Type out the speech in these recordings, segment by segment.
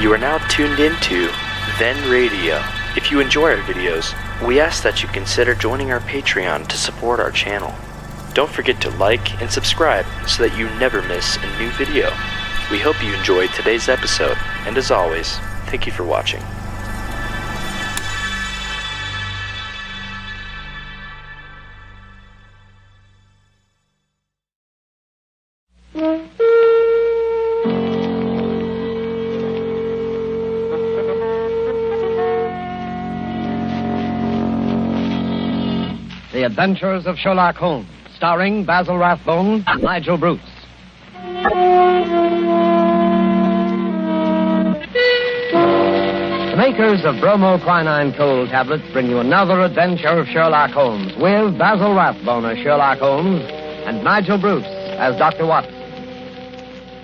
You are now tuned into Then Radio. If you enjoy our videos, we ask that you consider joining our Patreon to support our channel. Don't forget to like and subscribe so that you never miss a new video. We hope you enjoyed today's episode, and as always, thank you for watching. The Adventures of Sherlock Holmes, starring Basil Rathbone and Nigel Bruce. The makers of bromoquinine cold tablets bring you another adventure of Sherlock Holmes with Basil Rathbone as Sherlock Holmes and Nigel Bruce as Dr. Watson.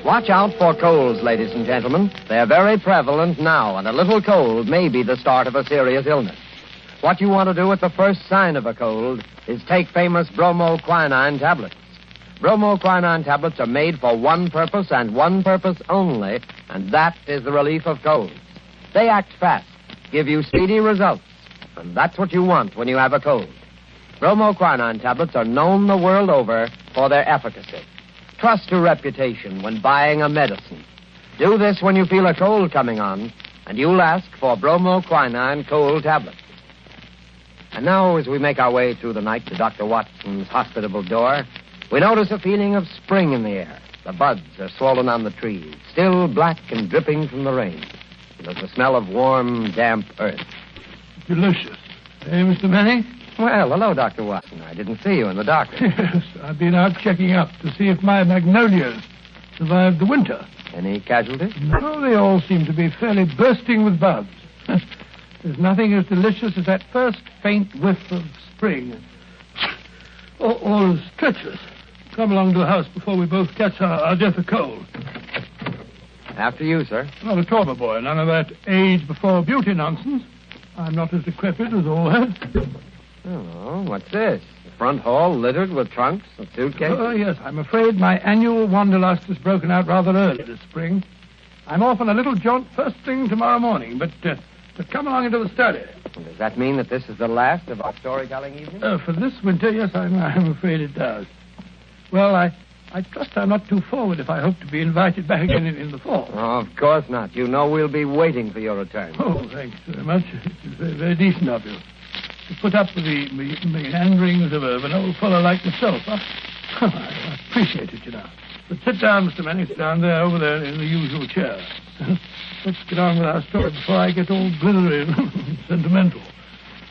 Watch out for colds, ladies and gentlemen. They're very prevalent now, and a little cold may be the start of a serious illness. What you want to do at the first sign of a cold is take famous bromoquinine tablets. Bromoquinine tablets are made for one purpose and one purpose only, and that is the relief of colds. They act fast, give you speedy results, and that's what you want when you have a cold. Bromoquinine tablets are known the world over for their efficacy. Trust your reputation when buying a medicine. Do this when you feel a cold coming on, and you'll ask for bromoquinine cold tablets. And now, as we make our way through the night to Dr. Watson's hospitable door, we notice a feeling of spring in the air. The buds are swollen on the trees, still black and dripping from the rain. There's the smell of warm, damp earth. Delicious. Hey, Mr. Manning? Well, hello, Dr. Watson. I didn't see you in the darkness. Yes, I've been out checking up to see if my magnolias survived the winter. Any casualties? No, they all seem to be fairly bursting with buds. There's nothing as delicious as that first faint whiff of spring. All is treacherous. Come along to the house before we both catch our death of cold. After you, sir. Not at all, my boy. None of that age before beauty nonsense. I'm not as decrepit as all that. Oh, what's this? The front hall littered with trunks and suitcases? Oh, yes. I'm afraid my annual wanderlust has broken out rather early this spring. I'm off on a little jaunt first thing tomorrow morning, but come along into the study. Does that mean that this is the last of our storytelling evening? For this winter, yes, I'm afraid it does. Well, I trust I'm not too forward if I hope to be invited back again in the fall. Oh, of course not. You know we'll be waiting for your return. Oh, thanks very much. It's very, very decent of you to put up with the meanderings of an old fellow like myself. I appreciate it, you know. But sit down, Mr. Manning. Sit down there, over there, in the usual chair. Let's get on with our story before I get all glittery and sentimental.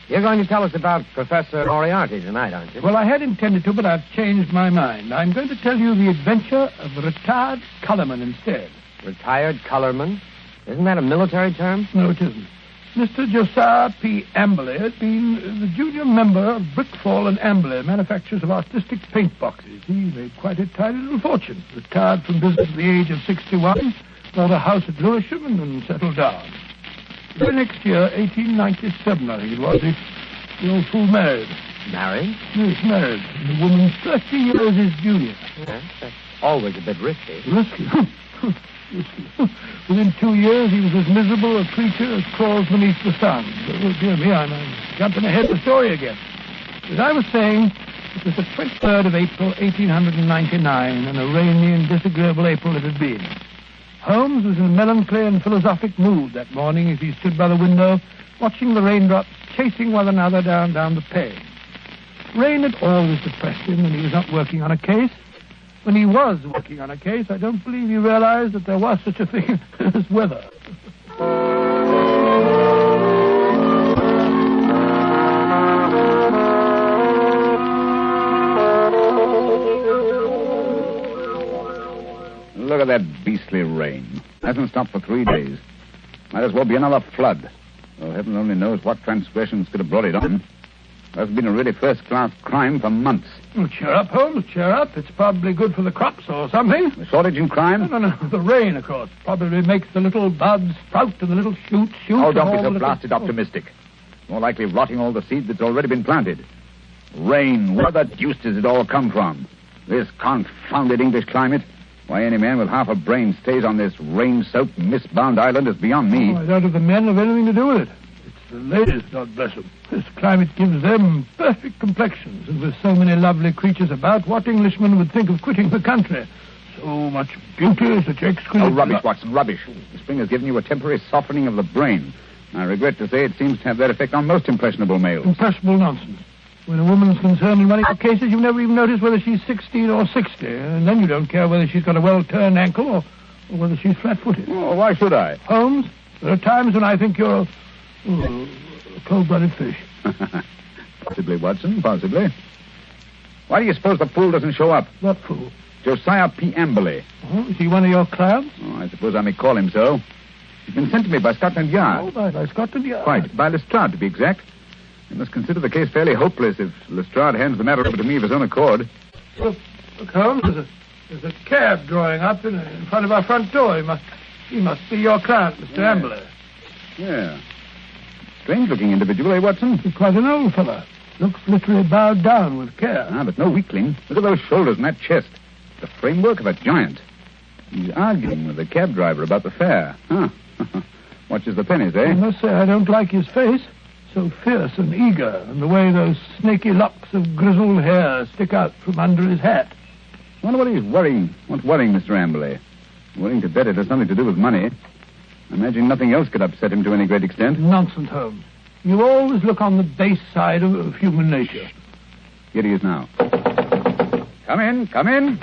You're going to tell us about Professor Moriarty tonight, aren't you? Well, I had intended to, but I've changed my mind. I'm going to tell you the adventure of the retired Colourman instead. Retired Colourman? Isn't that a military term? No, it isn't. Mr. Josiah P. Amberley has been the junior member of Brickfall and Amberley, manufacturers of artistic paint boxes. He made quite a tidy little fortune. Retired from business at the age of 61, bought a house at Lewisham and then settled down. The next year, 1897, I think it was, the old fool married. Married? Yes, married. The woman 30 years his junior. Yes, that's always a bit risky. Risky? Risky. Within 2 years, he was as miserable a creature as crawls beneath the sun. Oh, dear me, I'm jumping ahead of the story again. As I was saying, it was the 23rd of April, 1899, and a rainy and disagreeable April it had been. Holmes was in a melancholy and philosophic mood that morning as he stood by the window, watching the raindrops chasing one another down the pane. Rain had always depressed him when he was not working on a case. When he was working on a case, I don't believe he realized that there was such a thing as weather. Look at that beastly rain. Hasn't stopped for 3 days. Might as well be another flood. Well, heaven only knows what transgressions could have brought it on. That's been a really first-class crime for months. Oh, cheer up, Holmes, cheer up. It's probably good for the crops or something. The shortage in crime? No. The rain, of course, probably makes the little buds sprout and the little shoots shoot. Oh, don't be so blasted optimistic. More likely rotting all the seed that's already been planted. Rain, where the deuce does it all come from? This confounded English climate. Why any man with half a brain stays on this rain-soaked, mist-bound island is beyond me. I doubt if the men have anything to do with it. It's the ladies, God bless them. This climate gives them perfect complexions, and with so many lovely creatures about, what Englishman would think of quitting the country? So much beauty, such exquisite... Oh, rubbish, Watson, rubbish. The spring has given you a temporary softening of the brain. I regret to say it seems to have that effect on most impressionable males. Impressionable nonsense. When a woman's concerned in one of your cases, you never even notice whether she's 16 or 60, and then you don't care whether she's got a well-turned ankle or whether she's flat-footed. Oh, why should I? Holmes, there are times when I think you're a cold-blooded fish. Possibly, Watson, possibly. Why do you suppose the fool doesn't show up? What fool? Josiah P. Amberley. Oh, is he one of your clients? Oh, I suppose I may call him so. He's been sent to me by Scotland Yard. Oh, by Scotland Yard. Quite. By Lestrade, to be exact. You must consider the case fairly hopeless if Lestrade hands the matter over to me of his own accord. Look, Holmes, there's a cab drawing up in front of our front door. He must be your client, Mr. Amberley. Yeah. Strange-looking individual, eh, Watson? He's quite an old fellow. Looks literally bowed down with care. Ah, but no weakling. Look at those shoulders and that chest. The framework of a giant. He's arguing with the cab driver about the fare. Huh. Watches the pennies, eh? I must say I don't like his face. So fierce and eager, and the way those snaky locks of grizzled hair stick out from under his hat. I wonder what he's worrying. What's worrying Mr. Amberley? Willing to bet it has something to do with money. I imagine nothing else could upset him to any great extent. Nonsense, Holmes. You always look on the base side of human nature. Here he is now. Come in, come in.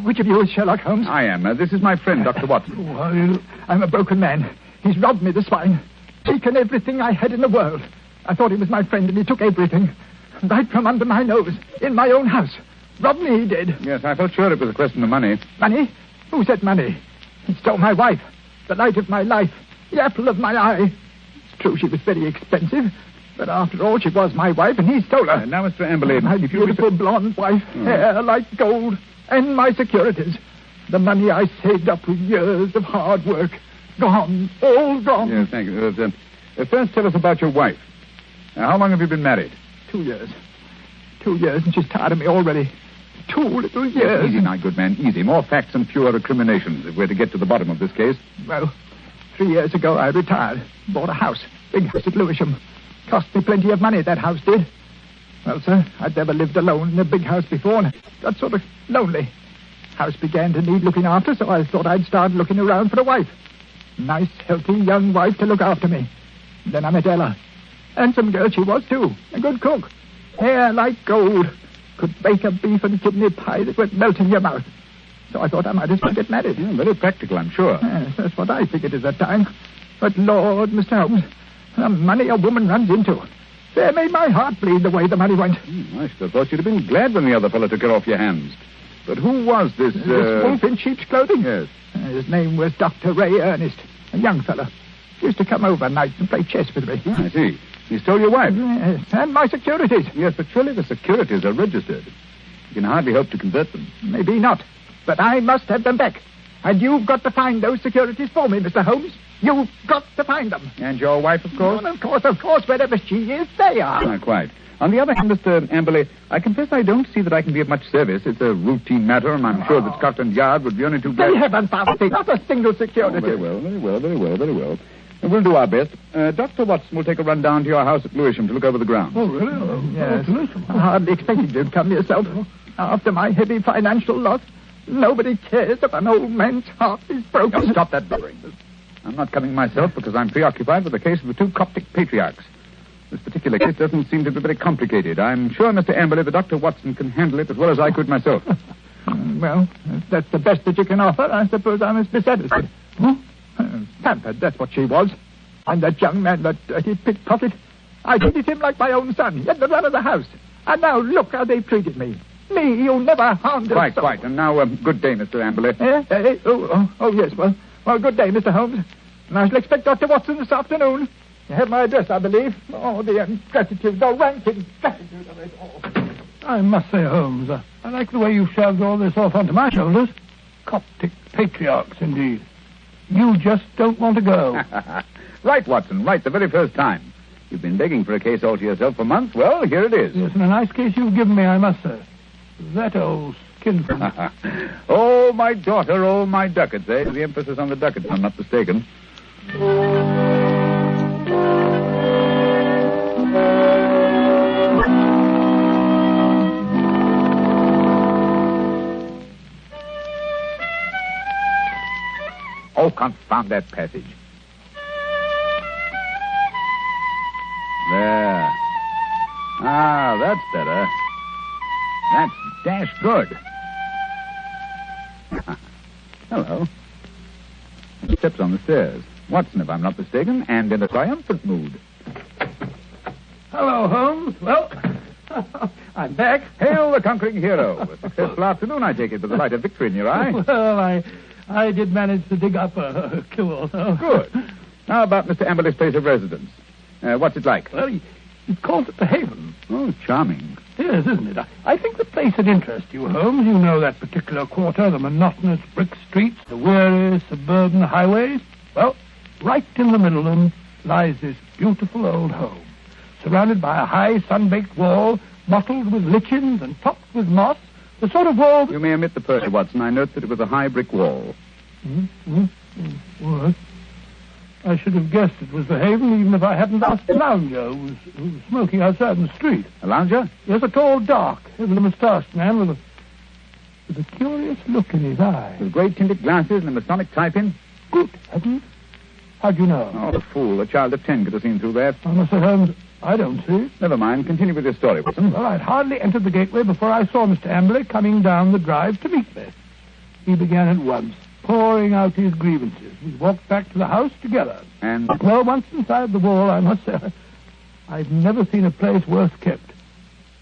Which of you is Sherlock Holmes? I am. This is my friend, Dr. Watson. How do you... I'm a broken man. He's robbed me, the swine. Taken everything I had in the world. I thought he was my friend, and he took everything. Right from under my nose, in my own house. Robbed me, he did. Yes, I felt sure it was a question of money. Money? Who said money? He stole my wife, the light of my life, the apple of my eye. It's true she was very expensive, but after all, she was my wife, and he stole her. Now, Mr. Amberley... My beautiful blonde wife, hair like gold, and my securities. The money I saved up with years of hard work. Gone, all gone. Yes, thank you. First, tell us about your wife. How long have you been married? 2 years. 2 years, and she's tired of me already. 2 little years. Easy now, good man, easy. More facts and fewer recriminations if we're to get to the bottom of this case. Well, 3 years ago I retired. Bought a house. Big house at Lewisham. Cost me plenty of money, that house did. Well, sir, I'd never lived alone in a big house before, and got sort of lonely. House began to need looking after, so I thought I'd start looking around for a wife. Nice, healthy, young wife to look after me. Then I met Ella. Handsome girl she was, too. A good cook. Hair like gold. Could bake a beef and kidney pie that would melt in your mouth. So I thought I might as well get married. Yeah, very practical, I'm sure. Yes, that's what I figured at that time. But, Lord, Mr. Holmes, the money a woman runs into. They made my heart bleed the way the money went. I should have thought you'd have been glad when the other fellow took it off your hands. But who was this... This wolf in sheep's clothing? Yes. His name was Dr. Ray Ernest, a young fellow. Used to come over nights and play chess with me. I see. He stole your wife. Yes, and my securities. Yes, but surely the securities are registered. You can hardly hope to convert them. Maybe not, but I must have them back. And you've got to find those securities for me, Mr. Holmes. You've got to find them. And your wife, of course? Well, of course, wherever she is, they are. Not quite. On the other hand, Mr. Amberley, I confess I don't see that I can be of much service. It's a routine matter, and I'm sure that Scotland Yard would be only too glad... They haven't found it. Not a single security. Very well. We'll do our best. Dr. Watson will take a run down to your house at Lewisham to look over the grounds. Oh, really? Yes. I hardly expected you to come yourself. After my heavy financial loss, nobody cares if an old man's heart is broken. Now, stop that blubbering. I'm not coming myself because I'm preoccupied with the case of the 2 Coptic patriarchs. This particular case doesn't seem to be very complicated. I'm sure, Mr. Amberley, that Dr. Watson can handle it as well as I could myself. Well, if that's the best that you can offer, I suppose I must be satisfied. Pampered, that's what she was. And that young man, that dirty pickpocket, I treated him like my own son. He had the run of the house. And now look how they've treated me. Me, who never harmed a soul. Quite. And now, good day, Mr. Amberley. Yes. Well, good day, Mr. Holmes. And I shall expect Dr. Watson this afternoon. You have my address, I believe. Oh, the ingratitude, the rank ingratitude of it all. I must say, Holmes, I like the way you've shoved all this off onto my shoulders. Coptic patriarchs, indeed. You just don't want to go. Right, Watson, right, the very first time. You've been begging for a case all to yourself for months. Well, here it is. Yes, and a nice case you've given me, I must say. That old kinsman. Oh, my daughter, oh, my ducats, eh? The emphasis on the ducats, if I'm not mistaken. Oh, confound that passage. There. Ah, that's better. That's dash good. Hello. Steps on the stairs. Watson, if I'm not mistaken, and in a triumphant mood. Hello, Holmes. Well, I'm back. Hail the conquering hero. A successful afternoon, I take it, with the light of victory in your eye. Well, I did manage to dig up a clue or so. Good. How about Mr. Amberley's place of residence? What's it like? Well, he calls it the Haven. Oh, charming. Yes, isn't it? I think the place would interest you, Holmes. You know that particular quarter, the monotonous brick streets, the weary suburban highways. Well, right in the middle of them lies this beautiful old home, surrounded by a high sun-baked wall, mottled with lichens and topped with moss, the sort of wall... You may omit the Percy, Watson. I note that it was a high brick wall. What? I should have guessed it was the Haven, even if I hadn't asked the lounger who was smoking outside in the street. A lounger? Yes, a tall, dark, heavily moustached man with a curious look in his eye. With great tinted glasses and a Masonic type-in? Good heavens. How'd you know? Oh, a fool. A child of 10 could have seen through that. Oh, Mr. Holmes, I don't see. Never mind. Continue with your story, Watson. Well, I'd hardly entered the gateway before I saw Mr. Amberley coming down the drive to meet me. He began at once, pouring out his grievances. We walked back to the house together. And? Well, once inside the wall, I must say, I've never seen a place worse kept.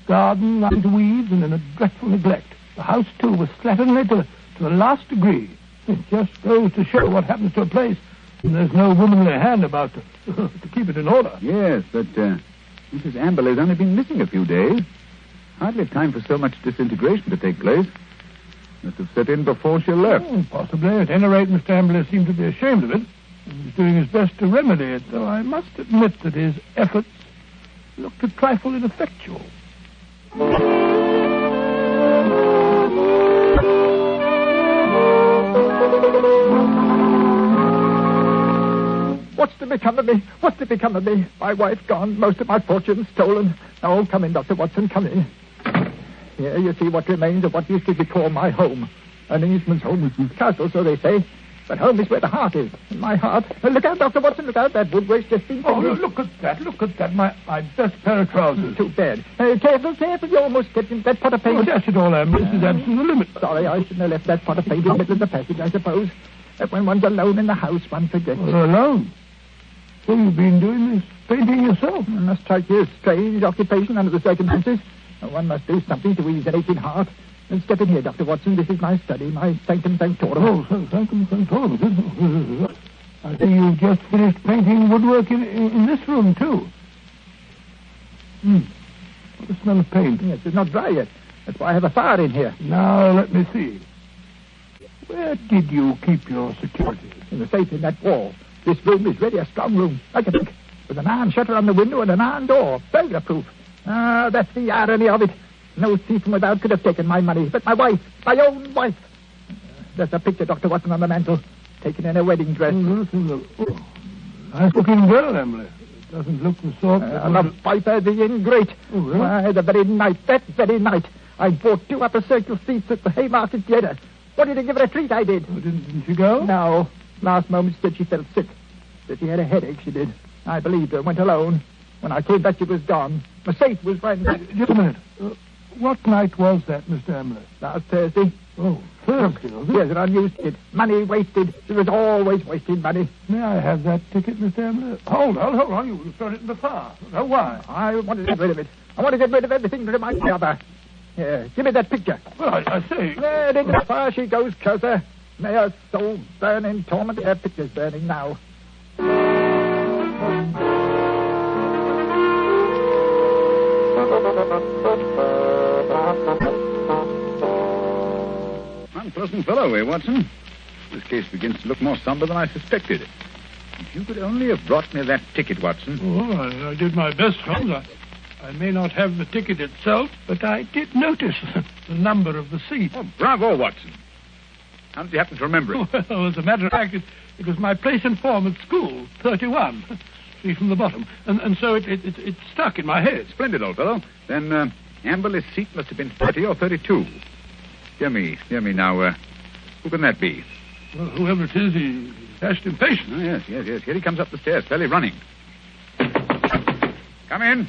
Garden lined with weeds and in a dreadful neglect. The house, too, was slatternly to the last degree. It just goes to show what happens to a place when there's no womanly hand about to keep it in order. Yes, but Mrs. Amberley's only been missing a few days. Hardly time for so much disintegration to take place. Must have set in before she left. Oh, possibly. At any rate, Mr. Amberley seemed to be ashamed of it. He was doing his best to remedy it, though I must admit that his efforts looked a trifle ineffectual. What's to become of me? What's to become of me? My wife gone, most of my fortune stolen. Oh, come in, Dr. Watson, come in. Here you see what remains of what used to be called my home. An Englishman's home is his castle, so they say. But home is where the heart is. And my heart... Look out, Dr. Watson, look out. That woodwork's just been... Oh, look at that. My best pair of trousers. Too bad. Careful. You almost get that pot of paint. Oh, dash it all, Am. This is absolutely the limit. Sorry, I shouldn't have left that pot of paint in the middle of the passage, I suppose. But when one's alone in the house, one forgets. Well, alone? So you've been doing this painting yourself? It must strike you as strange occupation under the circumstances. One must do something to ease an aching heart. And step in here, Dr. Watson. This is my study, my sanctum sanctorum. Oh, sanctum sanctorum. I see you've just finished painting woodwork in this room, too. What a smell of paint. Yes, it's not dry yet. That's why I have a fire in here. Now, let me see. Where did you keep your securities? In the safe in that wall. This room is really a strong room, like a bank, with an iron shutter on the window and an iron door, burglar-proof. Ah, that's the irony of it. No thief from without could have taken my money, but my wife, my own wife. There's a picture, Dr. Watson, on the mantel, taken in a wedding dress. Nice looking girl, Emily. It doesn't look the sort that the viper, the ingrate. Oh, really? Why, that very night, I bought 2 upper circle seats at the Haymarket Theatre. Wanted to give her a treat, I did. Oh, didn't she go? No. Last moment she said she felt sick. That she had a headache, she did. I believed her, went alone. When I came back, she was gone. The safe was right... Just a minute. What night was that, Mr. Emily? Last Thursday. Oh, Thursday, was it? Yes, an unused ticket. Money wasted. She was always wasting money. May I have that ticket, Mr. Emily? Hold on. You've thrown it in the fire. Oh, why? I want to get rid of it. I want to get rid of everything that reminds me of her. Here, give me that picture. Well, I see. There, into the fire she goes, closer. May her soul burn in torment. Her picture's burning now. Unpleasant fellow, eh, Watson? This case begins to look more somber than I suspected. If you could only have brought me that ticket, Watson. Oh, I did my best, Holmes. I may not have the ticket itself, but I did notice the number of the seat. Oh, bravo, Watson. How did you happen to remember it? Well, as a matter of fact, it was my place in form at school, 31. See from the bottom. And so it stuck in my head. Splendid, old fellow. Then Amberley's seat must have been 30 or 32. Dear me now. Who can that be? Well, whoever it is, he's dashed impatient. Oh, yes. Here he comes up the stairs, fairly running. Come in.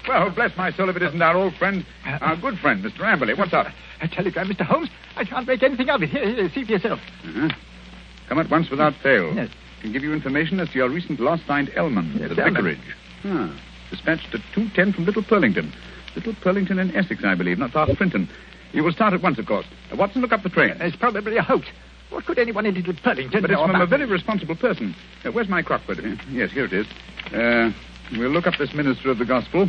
Well, bless my soul if it isn't our old friend, our good friend, Mr. Amberley. What's up? A telegram, Mr. Holmes. I can't make anything of it. Here, see for yourself. Uh-huh. Come at once without fail. Yes. Can give you information as to your recent loss signed Elman, Yes, the Elman. vicarage. Dispatched at 2:10 from Little Purlington. Little Purlington in Essex, I believe, not far from Frinton. You will start at once, of course. Watson, look up the train. It's probably a hoax. What could anyone in Little Purlington But it's know from a about very me? responsible person. Where's my Crockford? Yes, here it is. We'll look up this minister of the gospel.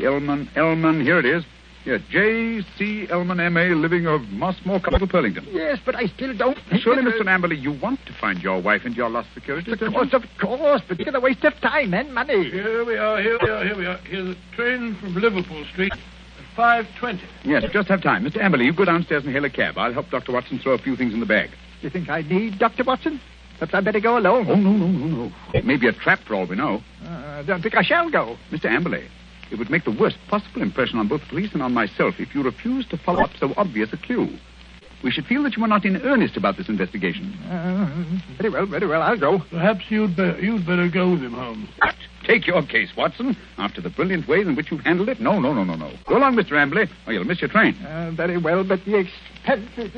Elman. Here it is. Yes, J.C. Elman, M.A., living of Mossmore, Little Purlington. Yes, but I still don't think... Surely, that- Mr. Amberley, you want to find your wife and your lost securities, don't you? Of course, but it's a waste of time and money. Here we are. Here's a train from Liverpool Street at 5:20. Yes, just have time. Mr. Amberley, you go downstairs and hail a cab. I'll help Dr. Watson throw a few things in the bag. You think I need Dr. Watson? Perhaps I'd better go alone. Oh, no. It may be a trap for all we know. I don't think I shall go. Mr. Amberley, it would make the worst possible impression on both the police and on myself if you refused to follow up so obvious a clue. We should feel that you were not in earnest about this investigation. Very well, I'll go. Perhaps you'd better go with him, Holmes. What? Take your case, Watson. After the brilliant way in which you've handled it? No. Go along, Mr. Amberley, or you'll miss your train. Very well, but the expenses...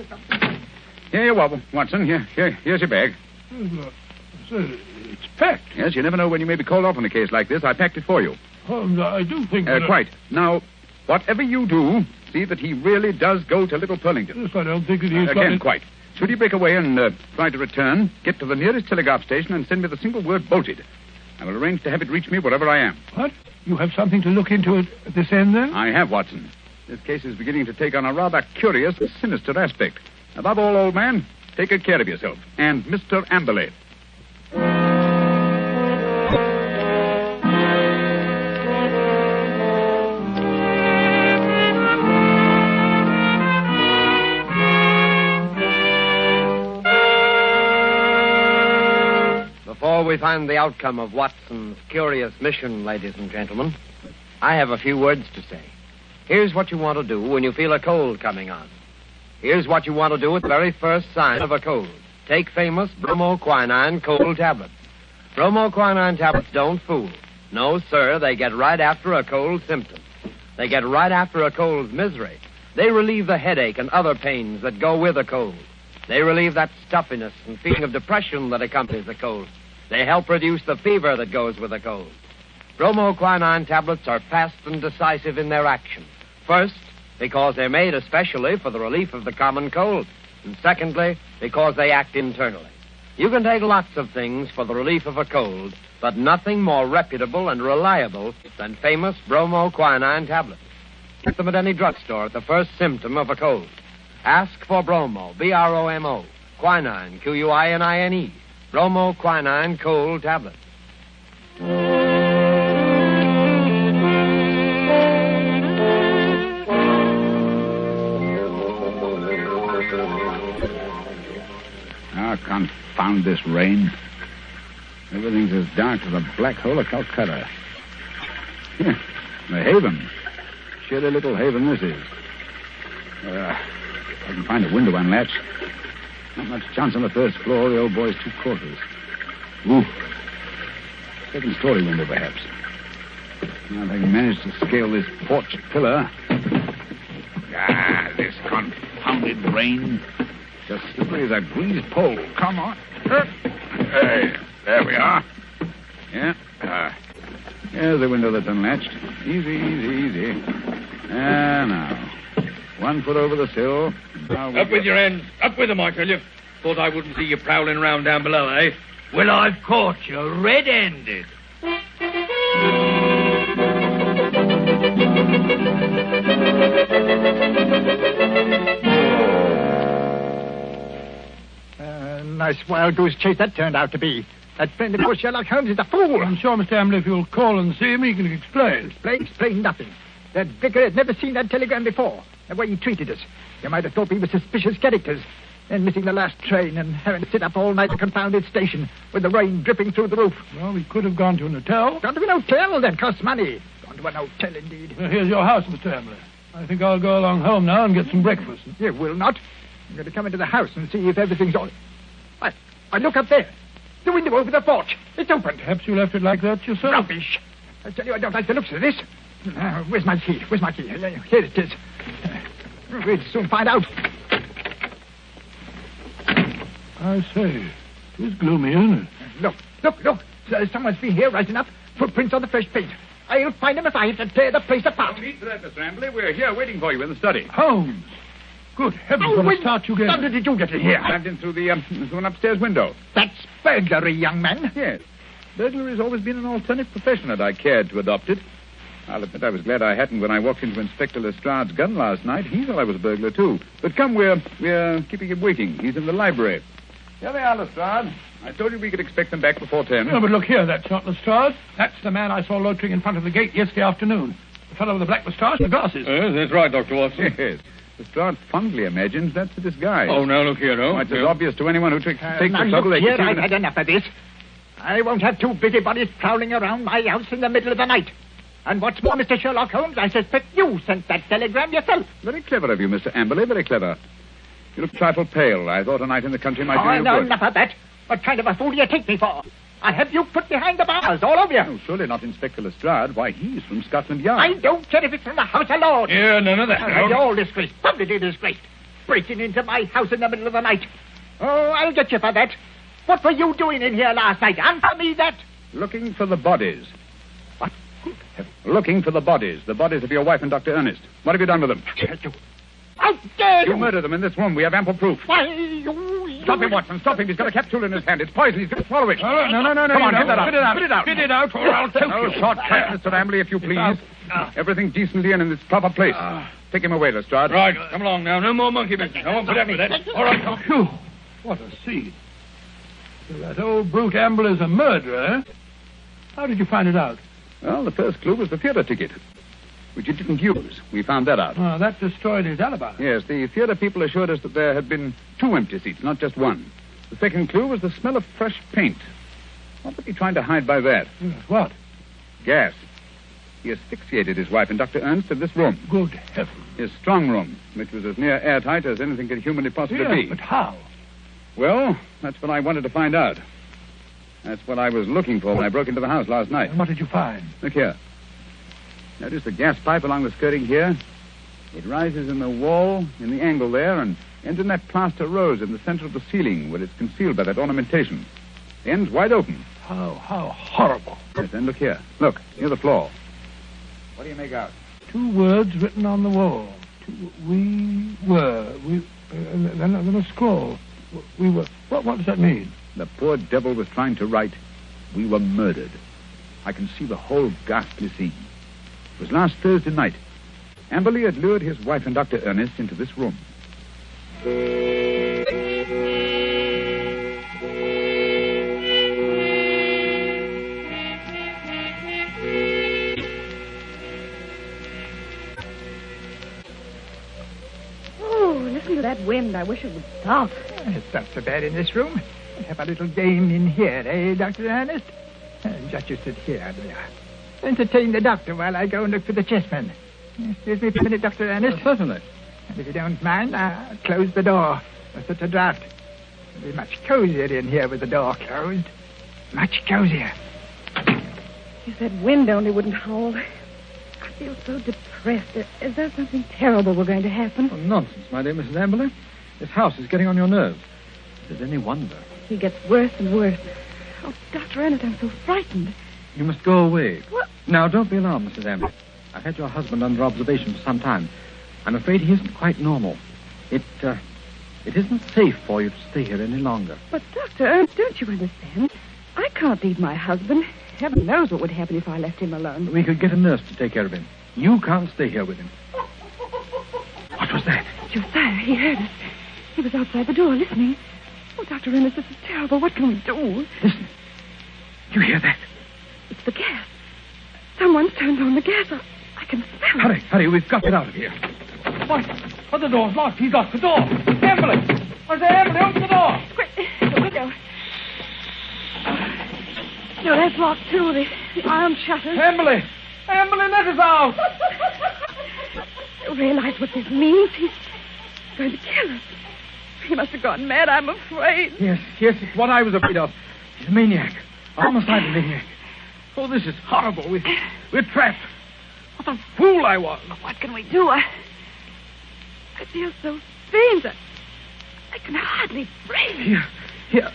Here you are, Watson. Here's your bag. Look, it's packed. Yes, you never know when you may be called off on a case like this. I packed it for you. Holmes, I do think that... Quite. Now, whatever you do, see that he really does go to Little Purlington. Yes, I don't think that he's Again, quite. Should he break away and try to return, get to the nearest telegraph station and send me the single word bolted. I will arrange to have it reach me wherever I am. What? You have something to look into at this end, then? I have, Watson. This case is beginning to take on a rather curious, sinister aspect. Above all, old man, take good care of yourself. And Mr. Amberley. Before we find the outcome of Watson's curious mission, ladies and gentlemen, I have a few words to say. Here's what you want to do when you feel a cold coming on. Here's what you want to do at the very first sign of a cold. Take famous bromoquinine cold tablets. Bromoquinine tablets don't fool. No, sir, they get right after a cold symptom. They get right after a cold's misery. They relieve the headache and other pains that go with a cold. They relieve that stuffiness and feeling of depression that accompanies a cold. They help reduce the fever that goes with a cold. Bromoquinine tablets are fast and decisive in their action. First, because they're made especially for the relief of the common cold. And secondly, because they act internally. You can take lots of things for the relief of a cold, but nothing more reputable and reliable than famous bromoquinine tablets. Get them at any drugstore at the first symptom of a cold. Ask for bromo, B-R-O-M-O, quinine, Q-U-I-N-I-N-E, bromoquinine cold tablets. Ah, confound this rain. Everything's as dark as a black hole of Calcutta. Here, the haven. Shitty little haven this is. I can find a window unlatched. Not much chance on the first floor. The old boy's 2 quarters. Ooh. Second story window, perhaps. Now, if I can manage to scale this porch pillar. Ah, this confounded rain. Just slippery as a greased pole. Come on. Hey, there we are. Yeah. Here's the window that's unlatched. Easy. Now. 1 foot over the sill. Up with your hands. Up with them, I tell you. Thought I wouldn't see you prowling round down below, eh? Well, I've caught you red-handed. Nice wild goose chase that turned out to be. That friend of yours, Sherlock Holmes, is a fool. I'm sure, Mr. Ambley, if you'll call and see him, he can explain. Explain nothing. That vicar had never seen that telegram before. The way he treated us. You might have thought we were suspicious characters. Then missing the last train and having to sit up all night at a confounded station with the rain dripping through the roof. Well, we could have gone to an hotel. Gone to an hotel? That costs money. Gone to an hotel, indeed. Well, here's your house, Mr. Ambley. I think I'll go along home now and get some breakfast. You will not. I'm going to come into the house and see if everything's all... I look up there. The window over the porch. It's open. Perhaps you left it like that yourself. Rubbish. I tell you, I don't like the looks of this. Where's my key? Where's my key? Here it is. We'll soon find out. I say, it's gloomy, isn't it? Look. Someone's been here right enough. Footprints on the fresh paint. I'll find them if I have to tear the place apart. No need for that, Mr. Ambley. We're here waiting for you in the study. Holmes! Good heavens, what a start you gave. How did you get in here? I climbed in through an upstairs window. That's burglary, young man. Yes. Burglary has always been an alternative profession, and I cared to adopt it. I'll admit I was glad I hadn't when I walked into Inspector Lestrade's gun last night. He thought I was a burglar, too. But come, we're keeping him waiting. He's in the library. Here they are, Lestrade. I told you we could expect them back before 10. No, but look here, that's not Lestrade. That's the man I saw loitering in front of the gate yesterday afternoon. The fellow with the black moustache and the glasses. Yes, that's right, Dr. Watson. Yes. Lestrade fondly imagines that's a disguise. Oh, now look here, no. It's as obvious to anyone who takes the trouble. Look here, I've had enough of this. I won't have two busybodies prowling around my house in the middle of the night. And what's more, Mr. Sherlock Holmes, I suspect you sent that telegram yourself. Very clever of you, Mr. Amberley, very clever. You look a trifle pale. I thought a night in the country might do you good. Enough of that. What kind of a fool do you take me for? I have you put behind the bars, all of you. Oh, surely not Inspector Lestrade. Why, he's from Scotland Yard. I don't care if it's from the House of Lords. Yeah, none of that. You're all disgraced, publicly disgraced. Breaking into my house in the middle of the night. Oh, I'll get you for that. What were you doing in here last night? Answer me that. Looking for the bodies. What? Looking for the bodies of your wife and Dr. Ernest. What have you done with them? How dare you? You murdered them in this room. We have ample proof. Why, you... Stop him, Watson. Stop him. He's got a capsule in his hand. It's poison. He's going to swallow it. No. Come on, get that out. Spit it out. Spit it out. Spit it out, or I'll choke No you. shortcut, Mr. Ambley, if you please. Everything decently and in its proper place. Take him away, Lestrade. Right, come along now. No more monkey business. I won't put up with that. All right, come. Phew, what a scene. So that old brute Amble is a murderer, eh? How did you find it out? Well, the first clue was the theater ticket, which you didn't use. We found that out. Oh, that destroyed his alibi. Yes, the theater people assured us that there had been 2 empty seats, not just one. The second clue was the smell of fresh paint. What was he trying to hide by that? Yes, what? Gas. He asphyxiated his wife and Dr. Ernst in this room. Good heavens. His strong room, which was as near airtight as anything could humanly possibly Yes, be. but how? Well, that's what I wanted to find out. That's what I was looking for when I broke into the house last night. And what did you find? Look here. Notice the gas pipe along the skirting here? It rises in the wall, in the angle there, and ends in that plaster rose in the center of the ceiling where it's concealed by that ornamentation. The end's wide open. How horrible. Yes, then look here. Look, near the floor. What do you make out? 2 words written on the wall. Then a scroll. We were. What does that mean? The poor devil was trying to write, "We were murdered." I can see the whole ghastly scene. It was last Thursday night. Amberley had lured his wife and Dr. Ernest into this room. Oh, listen to that wind. I wish it would stop. It's not so bad in this room. Have a little game in here, eh, Dr. Ernest? Just you sit here, dear. Entertain the doctor while I go and look for the chessmen. Excuse me for a minute, Dr. Ernest. Certainly. And if you don't mind, I'll close the door. There's such a draught. It'll be much cozier in here with the door closed. Much cozier. If that wind only wouldn't howl. I feel so depressed. Is there something terrible we're going to happen? Oh, nonsense, my dear Mrs. Amberley. This house is getting on your nerves. Is it any wonder? He gets worse and worse. Oh, Dr. Ernest, I'm so frightened. You must go away. What? Now, don't be alarmed, Mrs. Amberley. I've had your husband under observation for some time. I'm afraid he isn't quite normal. It isn't safe for you to stay here any longer. But, Dr. Ernest, don't you understand? I can't leave my husband. Heaven knows what would happen if I left him alone. We could get a nurse to take care of him. You can't stay here with him. What was that? Josiah, he heard us. He was outside the door listening. Oh, Dr. Ernest, this is terrible. What can we do? Listen. You hear that? It's the gas. Someone's turned on the gas. I can smell it. Hurry, hurry, we've got to get out of here. What? Oh, the door's locked. He's locked the door. Emily! I say, Emily, open the door. Quick, the window. No, that's locked, too. The iron shutters. Emily! Emily, let us out! You realize what this means? He's going to kill us. He must have gone mad, I'm afraid. Yes, it's what I was afraid of. He's a maniac. A homicidal maniac. Oh, this is horrible. We're trapped. What a fool I was. What can we do? I feel so faint. I can hardly breathe. Here.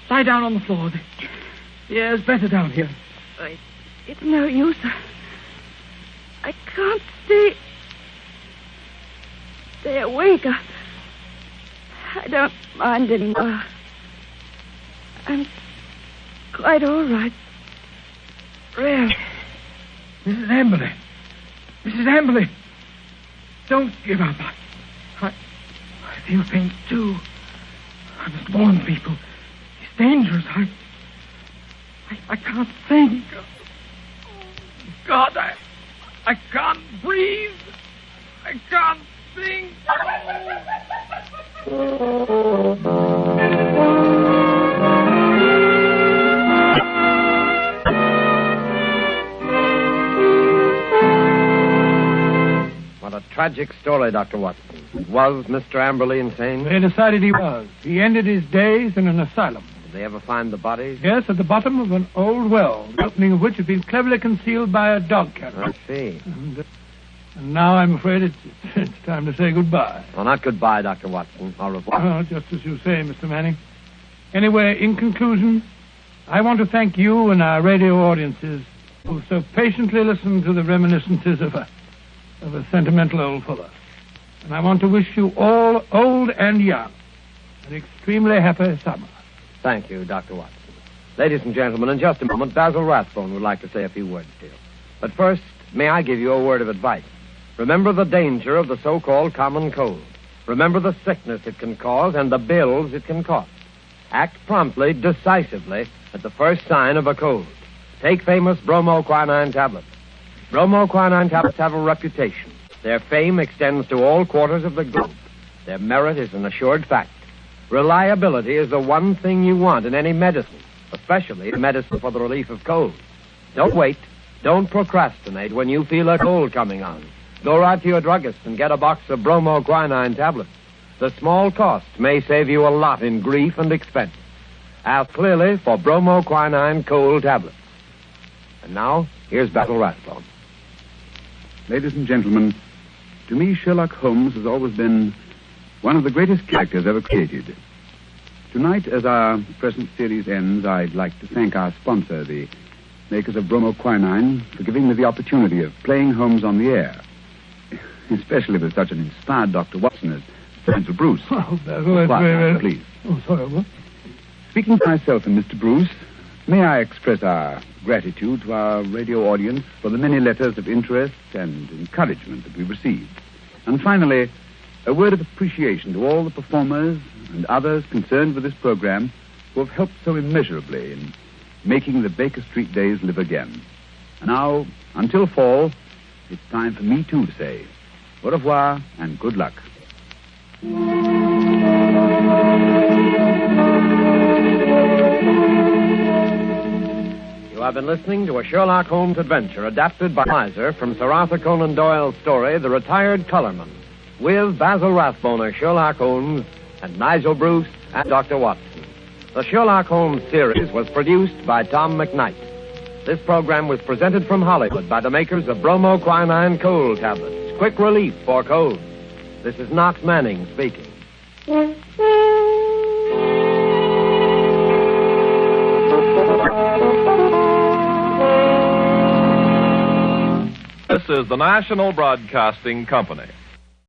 Lie down on the floor. The air's better down here. It's no use. I can't stay awake. I don't mind anymore. I'm quite all right. Really. Mrs. Amberley. Mrs. Amberley. Don't give up. I feel faint, too. I must warn people. It's dangerous. I can't think. God, I can't breathe. I can't think. What a tragic story, Dr. Watson. Was Mr. Amberley insane? They decided he was. He ended his days in an asylum. Did they ever find the bodies? Yes, at the bottom of an old well, the opening of which had been cleverly concealed by a dog catcher. I see. And now I'm afraid it's time to say goodbye. Well, not goodbye, Dr. Watson. Au revoir. Oh, just as you say, Mr. Manning. Anyway, in conclusion, I want to thank you and our radio audiences who so patiently listened to the reminiscences of a sentimental old fellow. And I want to wish you all, old and young, an extremely happy summer. Thank you, Dr. Watson. Ladies and gentlemen, in just a moment, Basil Rathbone would like to say a few words to you. But first, may I give you a word of advice? Remember the danger of the so-called common cold. Remember the sickness it can cause and the bills it can cost. Act promptly, decisively, at the first sign of a cold. Take famous bromoquinine tablets. Bromoquinine tablets have a reputation. Their fame extends to all quarters of the globe. Their merit is an assured fact. Reliability is the one thing you want in any medicine, especially medicine for the relief of cold. Don't wait. Don't procrastinate when you feel a cold coming on. Go right to your druggist and get a box of bromoquinine tablets. The small cost may save you a lot in grief and expense. Ask clearly for bromoquinine cold tablets. And now, here's Basil Rathbone. Ladies and gentlemen, to me, Sherlock Holmes has always been one of the greatest characters ever created. Tonight, as our present series ends, I'd like to thank our sponsor, the makers of bromoquinine, for giving me the opportunity of playing Holmes on the air, especially with such an inspired Dr. Watson as Nigel Bruce. Oh, that's very... Please. Oh, sorry, what? Speaking for myself and Mr. Bruce, may I express our gratitude to our radio audience for the many letters of interest and encouragement that we received. And finally, a word of appreciation to all the performers and others concerned with this program who have helped so immeasurably in making the Baker Street days live again. And now, until fall, it's time for me, too, to say au revoir and good luck. You have been listening to a Sherlock Holmes adventure adapted by Miser from Sir Arthur Conan Doyle's story, The Retired Colourman, with Basil Rathbone as Sherlock Holmes and Nigel Bruce and Dr. Watson. The Sherlock Holmes series was produced by Tom McKnight. This program was presented from Hollywood by the makers of bromoquinine cold tablets, quick relief for colds. This is Knox Manning speaking. This is the National Broadcasting Company.